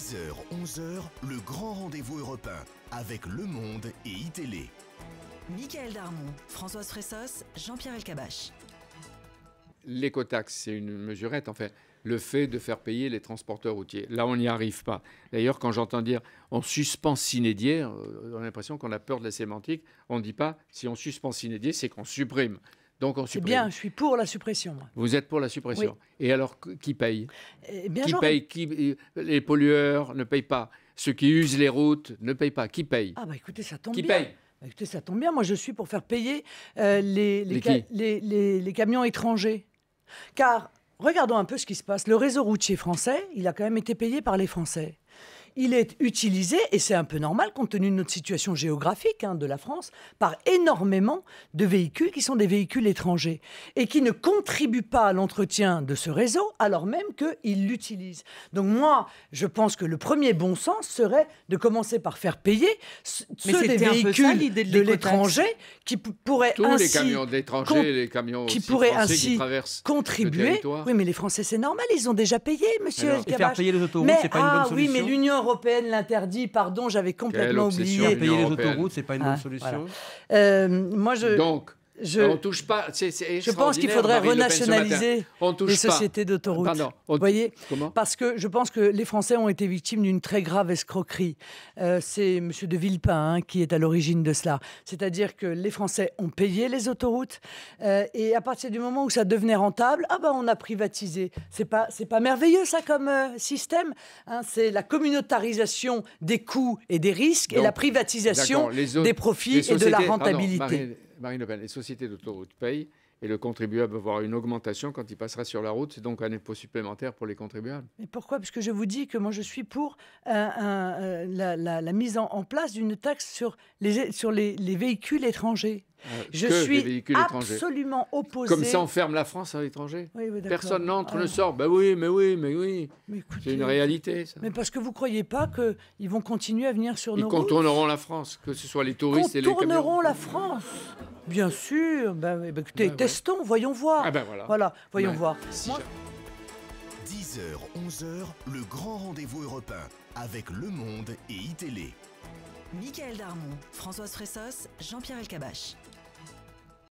10h, 11h, le grand rendez-vous européen avec Le Monde et iTélé. Michael Darmon, Françoise Fressos, Jean-Pierre Elkabbach. L'écotaxe, c'est une mesurette, en fait. Le fait de faire payer les transporteurs routiers. Là, on n'y arrive pas. D'ailleurs, quand j'entends dire on suspend sine die, on a l'impression qu'on a peur de la sémantique. On ne dit pas si on suspend sine die, c'est qu'on supprime. Donc on supprime. C'est bien, je suis pour la suppression. Moi. Vous êtes pour la suppression. Oui. Et alors, qui paye? Qui paye? Les pollueurs ne payent pas. Ceux qui usent les routes ne payent pas. Qui paye? Ah bah écoutez, ça tombe bien. Qui paye? Bah écoutez, ça tombe bien. Moi, je suis pour faire payer les camions étrangers. Car, regardons un peu ce qui se passe. Le réseau routier français, il a quand même été payé par les Français. Il est utilisé, et c'est un peu normal compte tenu de notre situation géographique de la France, par énormément de véhicules qui sont des véhicules étrangers et qui ne contribuent pas à l'entretien de ce réseau alors même qu'ils l'utilisent. Donc moi, je pense que le premier bon sens serait de commencer par faire payer ceux des véhicules de l'étranger qui pourraient tous ainsi... les camions d'étrangers, les camions qui pourraient ainsi qui traversent contribuer. Oui, mais les Français, c'est normal, ils ont déjà payé, monsieur Elkabbach. Et faire payer les autoroutes, c'est pas une bonne solution. Oui, mais l'Union européenne l'interdit, pardon, j'avais complètement oublié. Faire payer les autoroutes, c'est pas une bonne solution. Voilà. Moi, Donc, on touche pas. Je pense qu'il faudrait renationaliser les sociétés d'autoroutes. Vous voyez, parce que je pense que les Français ont été victimes d'une très grave escroquerie. C'est M. de Villepin qui est à l'origine de cela. C'est-à-dire que les Français ont payé les autoroutes et à partir du moment où ça devenait rentable, on a privatisé. C'est pas merveilleux ça comme système. C'est la communautarisation des coûts et des risques et la privatisation des profits et de la rentabilité. Marine Le Pen, les sociétés d'autoroutes payent et le contribuable va avoir une augmentation quand il passera sur la route. C'est donc un impôt supplémentaire pour les contribuables. Mais pourquoi? Parce que je vous dis que moi, je suis pour la mise en place d'une taxe sur les véhicules étrangers. Je suis absolument opposé. Comme ça, on ferme la France à l'étranger. Oui, personne n'entre, ne sort. Ben oui, mais oui. C'est une réalité, ça. Mais parce que vous ne croyez pas qu'ils vont continuer à venir sur nos routes? Ils contourneront la France, que ce soit les touristes et les camions. Contourneront la France, bien sûr. Écoutez, testons, voyons voir. Voilà, voyons voir. 10h, 11h, le grand rendez-vous européen avec Le Monde et iTélé. Michael Darmon, Françoise Fressos, Jean-Pierre Elkabbach.